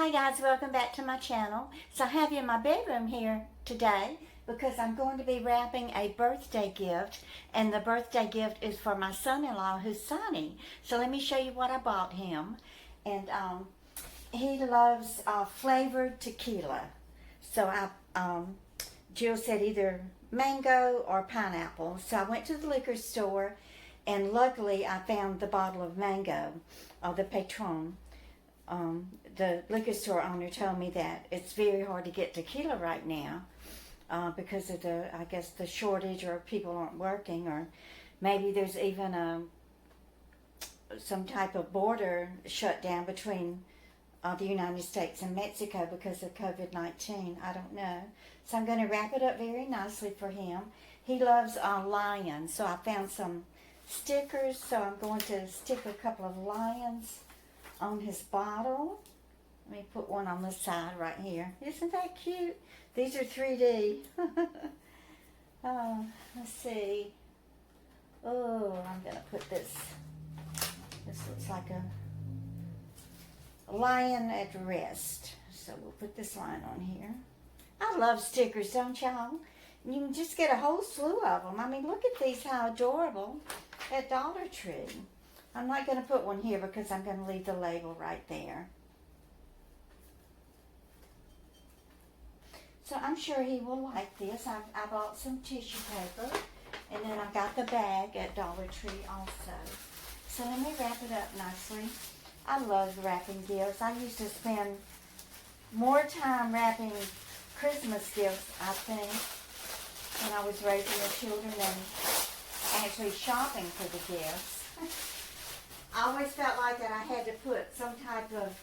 Hey guys, welcome back to my channel. So I have you in my bedroom here today because I'm going to be wrapping a birthday gift, and the birthday gift is for my son-in-law, Husani. So let me show you what I bought him. And he loves flavored tequila. So Jill said either mango or pineapple. So I went to the liquor store, and luckily I found the bottle of mango, the Patron. The liquor store owner told me that it's very hard to get tequila right now because of I guess the shortage, or people aren't working, or maybe there's even some type of border shutdown between the United States and Mexico because of COVID-19. I don't know. So I'm going to wrap it up very nicely for him. He loves lions, so I found some stickers, so I'm going to stick a couple of lions on his bottle. Let me put one on the side right here. Isn't that cute? These are 3D. Let's see. Oh, I'm going to put this. This looks like a lion at rest. So we'll put this line on here. I love stickers, don't y'all? You can just get a whole slew of them. I mean, look at these, how adorable, at Dollar Tree. I'm not going to put one here because I'm going to leave the label right there. So I'm sure he will like this. I bought some tissue paper, and then I got the bag at Dollar Tree also. So let me wrap it up nicely. I love wrapping gifts. I used to spend more time wrapping Christmas gifts, I think, when I was raising the children, than actually shopping for the gifts. I always felt like that I had to put some type of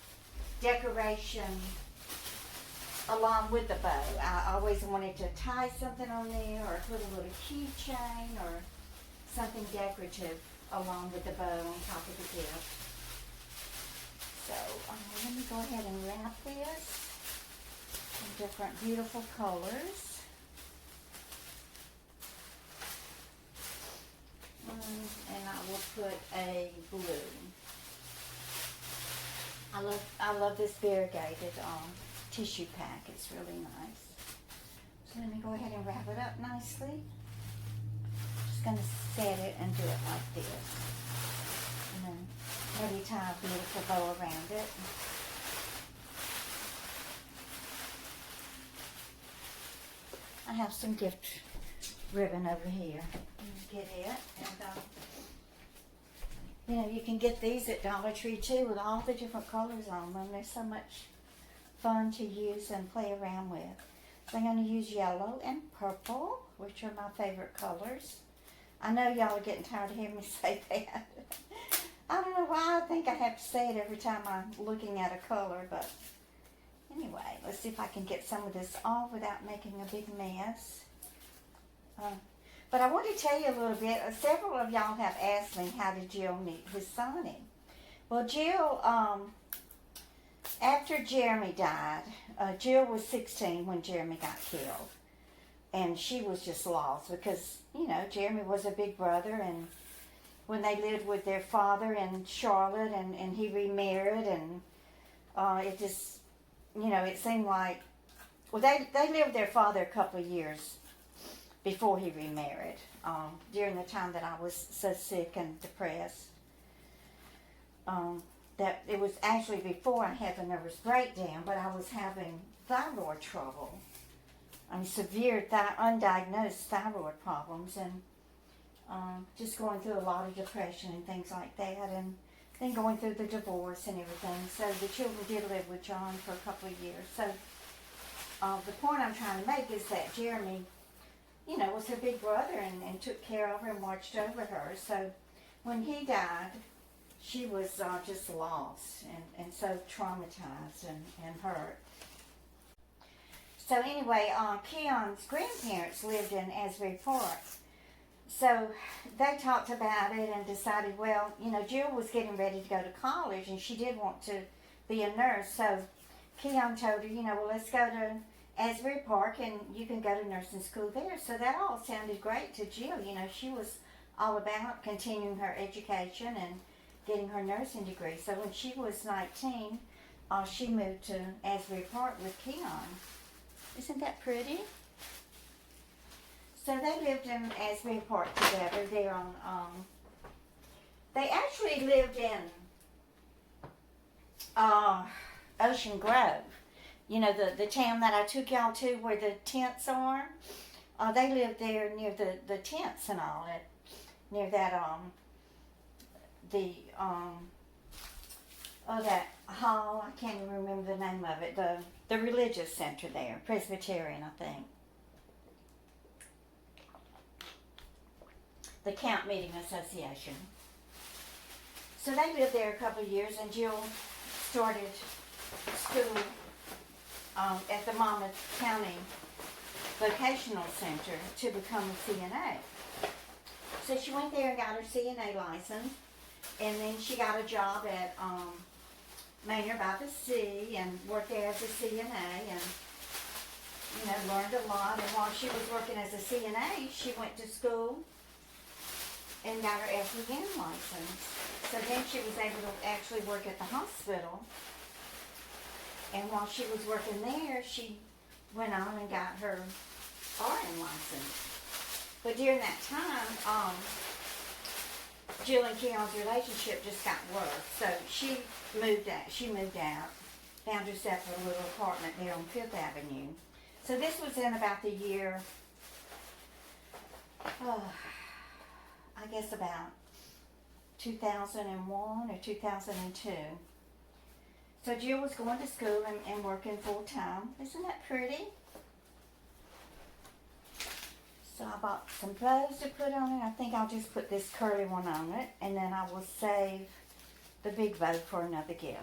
decoration along with the bow. I always wanted to tie something on there, or put a little keychain or something decorative along with the bow on top of the gift. So let me go ahead and wrap this in different beautiful colors. And I will put a blue. I love this variegated tissue pack. It's really nice. So let me go ahead and wrap it up nicely. Just going to set it and do it like this. And then maybe tie a beautiful bow around it. I have some gift ribbon over here. Get it. And you know, you can get these at Dollar Tree too, with all the different colors on them. They're so much fun to use and play around with. So I'm going to use yellow and purple, which are my favorite colors. I know y'all are getting tired of hearing me say that. I don't know why I think I have to say it every time I'm looking at a color, but anyway, let's see if I can get some of this off without making a big mess. But I want to tell you a little bit. Several of y'all have asked me, how did Jill meet Husani? Well, Jill, after Jeremy died, Jill was 16 when Jeremy got killed. And she was just lost because, you know, Jeremy was a big brother, and when they lived with their father in Charlotte, and he remarried, and it just, you know, it seemed like, well, they lived with their father a couple of years before he remarried, during the time that I was so sick and depressed. That it was actually before I had the nervous breakdown, but I was having thyroid trouble. I mean, severe undiagnosed thyroid problems, and just going through a lot of depression and things like that, and then going through the divorce and everything. So the children did live with John for a couple of years. So the point I'm trying to make is that Jeremy, you know, was her big brother, and took care of her and watched over her. So when he died, she was just lost and so traumatized and hurt. So anyway, Keon's grandparents lived in Asbury Park. So they talked about it and decided, well, you know, Jill was getting ready to go to college, and she did want to be a nurse. So Keon told her, you know, well, let's go to Asbury Park, and you can go to nursing school there. So that all sounded great to Jill. You know, she was all about continuing her education and getting her nursing degree. So when she was 19, she moved to Asbury Park with Keon. Isn't that pretty? So they lived in Asbury Park together. They're on, they actually lived in Ocean Grove. You know, the town that I took y'all to where the tents are? They lived there near the tents and all that. Near that, that hall, I can't even remember the name of it, the religious center there, Presbyterian, I think. The Camp Meeting Association. So they lived there a couple of years, and Jill started school at the Monmouth County Vocational Center to become a CNA. So she went there and got her CNA license, and then she got a job at Manor by the Sea and worked there as a CNA and, you know, learned a lot. And while she was working as a CNA, she went to school and got her LPN license. So then she was able to actually work at the hospital. And while she was working there, she went on and got her RN license. But during that time, Jill and Keon's relationship just got worse. So she moved out, found herself a little apartment there on 5th Avenue. So this was in about the year, I guess about 2001 or 2002. So Jill was going to school and working full time. Isn't that pretty? So I bought some bows to put on it. I think I'll just put this curly one on it, and then I will save the big bow for another gift.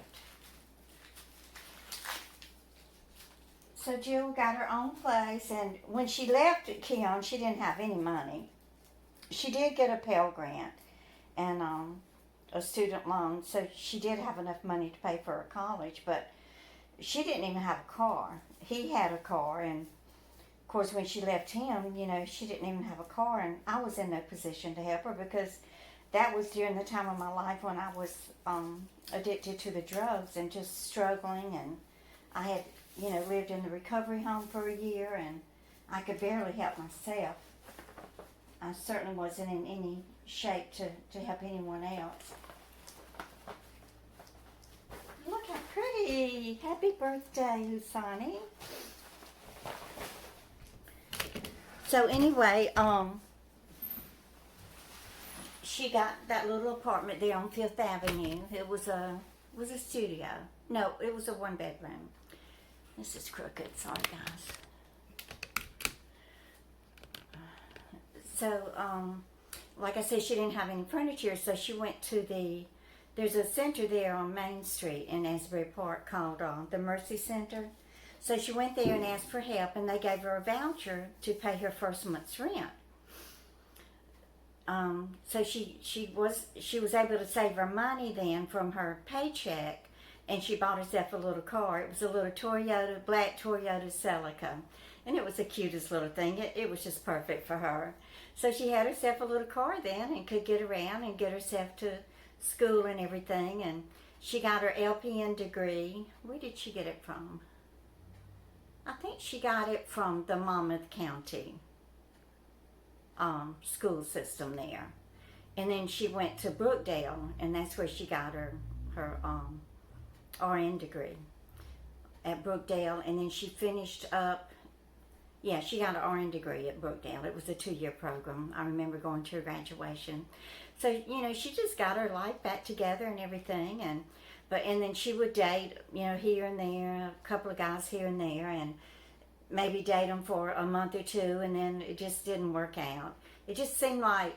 So Jill got her own place, and when she left Keon, she didn't have any money. She did get a Pell Grant and a student loan, so she did have enough money to pay for her college, but she didn't even have a car. He had a car, and of course when she left him, you know, she didn't even have a car, and I was in no position to help her because that was during the time of my life when I was addicted to the drugs and just struggling, and I had, you know, lived in the recovery home for a year, and I could barely help myself. I certainly wasn't in any shape to help anyone else. Look how pretty! Happy birthday, Husani. So anyway, she got that little apartment there on 5th Avenue. It was a studio. No, it was a 1-bedroom. This is crooked. Sorry, guys. So, like I said, she didn't have any furniture, so she went to there's a center there on Main Street in Asbury Park called the Mercy Center. So she went there and asked for help, and they gave her a voucher to pay her first month's rent. So she was able to save her money then from her paycheck, and she bought herself a little car. It was a little black Toyota Celica, and it was the cutest little thing. It was just perfect for her. So she had herself a little car then and could get around and get herself to school and everything. And she got her LPN degree. Where did she get it from? I think she got it from the Monmouth County school system there. And then she went to Brookdale, and that's where she got her RN degree at Brookdale. And then she finished up, she got an RN degree at Brookdale. It was a 2-year program. I remember going to her graduation. So, you know, she just got her life back together and everything. And then she would date, you know, here and there, a couple of guys here and there, and maybe date them for a month or two, and then it just didn't work out. It just seemed like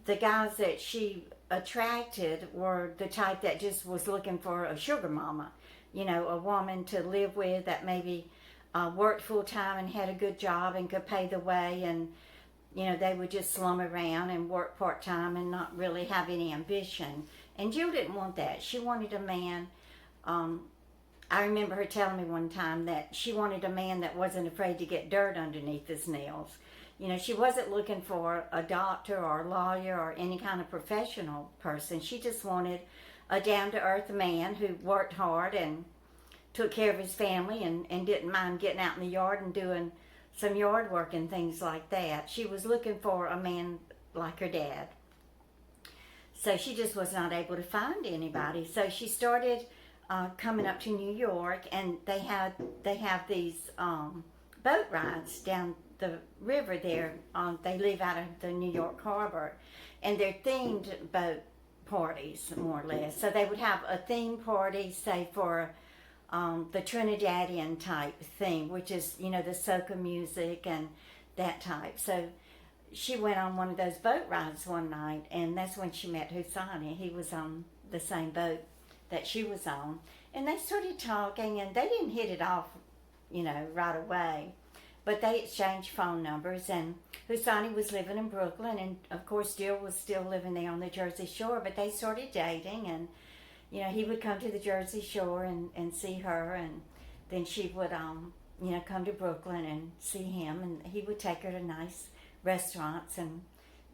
the guys that she attracted were the type that just was looking for a sugar mama, you know, a woman to live with that maybe worked full time and had a good job and could pay the way, and, you know, they would just slum around and work part time and not really have any ambition. And Jill didn't want that. She wanted a man. I remember her telling me one time that she wanted a man that wasn't afraid to get dirt underneath his nails. You know, she wasn't looking for a doctor or a lawyer or any kind of professional person. She just wanted a down-to-earth man who worked hard and took care of his family and didn't mind getting out in the yard and doing some yard work and things like that. She was looking for a man like her dad. So she just was not able to find anybody. So she started coming up to New York, and they have these boat rides down the river there. They live out of the New York harbor, and they're themed boat parties, more or less. So they would have a theme party, say for the Trinidadian type theme, which is, the soca music and that type. So she went on one of those boat rides one night, and that's when she met Husani. He was on the same boat that she was on, and they started talking, and they didn't hit it off, right away, but they exchanged phone numbers. And Husani was living in Brooklyn, and of course Jill was still living there on the Jersey Shore, but they started dating, and he would come to the Jersey Shore and see her, and then she would come to Brooklyn and see him, and he would take her to nice restaurants, and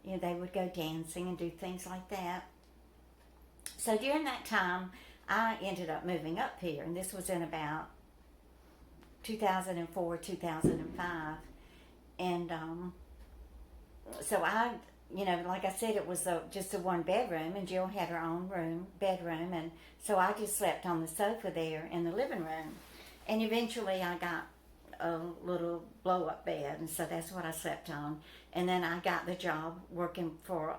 they would go dancing and do things like that. So during that time, I ended up moving up here, and this was in about 2004, 2005, and so I, like I said, it was just a one bedroom, and Jill had her own bedroom, and so I just slept on the sofa there in the living room, and eventually I got a little blow-up bed, and so that's what I slept on. And then I got the job working for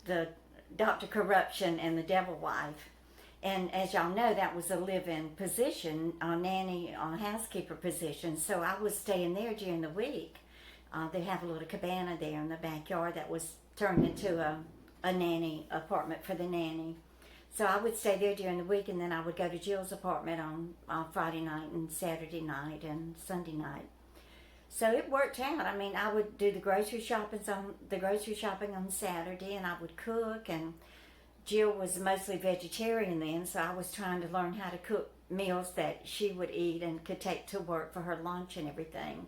the Dr. Corruption and the Devil Wife. And as y'all know, that was a live-in position, a nanny, housekeeper position. So I was staying there during the week. They have a little cabana there in the backyard that was turned into a nanny apartment for the nanny. So I would stay there during the week, and then I would go to Jill's apartment on Friday night and Saturday night and Sunday night. So it worked out. I mean, I would do the grocery shopping on Saturday, and I would cook. And Jill was mostly vegetarian then, so I was trying to learn how to cook meals that she would eat and could take to work for her lunch and everything.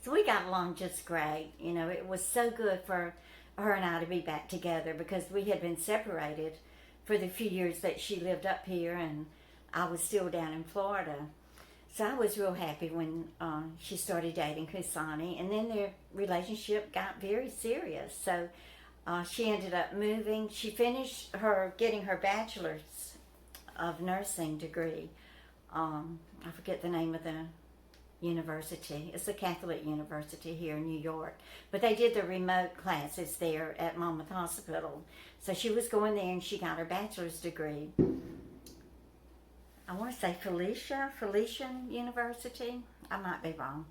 So we got along just great. It was so good for her and I to be back together, because we had been separated for the few years that she lived up here, and I was still down in Florida. So I was real happy when she started dating Husani, and then their relationship got very serious. So she ended up moving. She finished getting her bachelor's of nursing degree. I forget the name of the university. It's a Catholic university here in New York, but they did the remote classes there at Monmouth Hospital. So she was going there, and she got her bachelor's degree. I want to say Felician University. I might be wrong.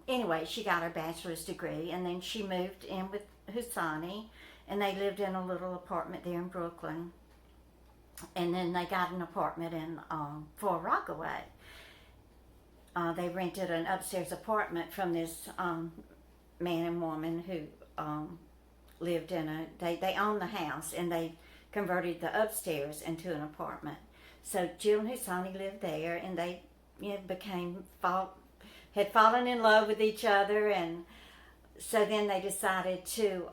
Anyway, she got her bachelor's degree, and then she moved in with Husani, and they lived in a little apartment there in Brooklyn. And then they got an apartment in Far Rockaway. They rented an upstairs apartment from this man and woman who lived in they owned the house, and they converted the upstairs into an apartment. So Jill and Husani lived there, and they had fallen in love with each other, and so then they decided to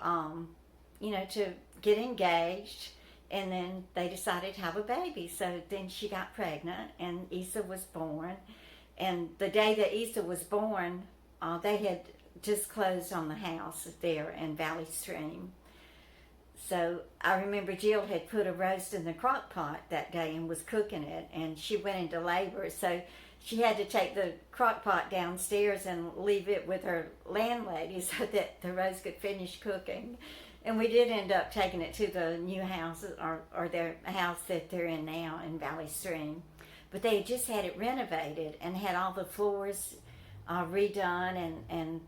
to get engaged, and then they decided to have a baby. So then she got pregnant, and Issa was born. And the day that Issa was born, they had just closed on the house there in Valley Stream. So I remember Jill had put a roast in the crock pot that day and was cooking it, and she went into labor. So she had to take the crock pot downstairs and leave it with her landlady so that the roast could finish cooking. And we did end up taking it to the new house, or their house that they're in now in Valley Stream. But they had just had it renovated and had all the floors redone and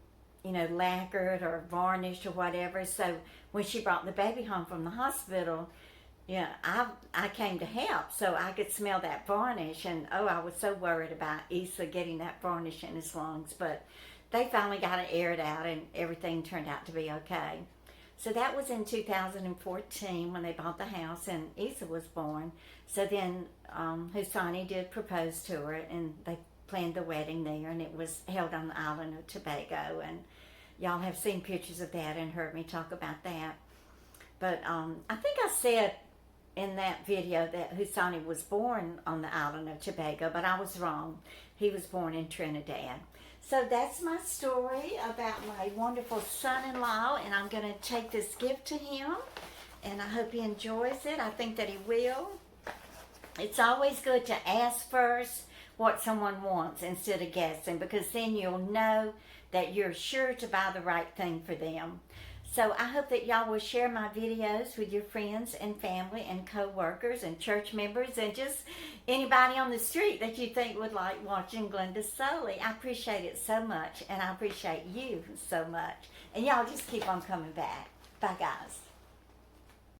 lacquered or varnished or whatever. So when she brought the baby home from the hospital, I came to help, so I could smell that varnish. And I was so worried about Issa getting that varnish in his lungs. But they finally got it aired out, and everything turned out to be okay. So that was in 2014 when they bought the house, and Issa was born. So then Husani did propose to her, and they planned the wedding there, and it was held on the island of Tobago. And y'all have seen pictures of that and heard me talk about that. But I think I said in that video that Husani was born on the island of Tobago, but I was wrong. He was born in Trinidad. So that's my story about my wonderful son-in-law, and I'm going to take this gift to him, and I hope he enjoys it. I think that he will. It's always good to ask first what someone wants instead of guessing, because then you'll know that you're sure to buy the right thing for them. So I hope that y'all will share my videos with your friends and family and co-workers and church members and just anybody on the street that you think would like watching Glenda Sully. I appreciate it so much, and I appreciate you so much. And y'all just keep on coming back. Bye, guys.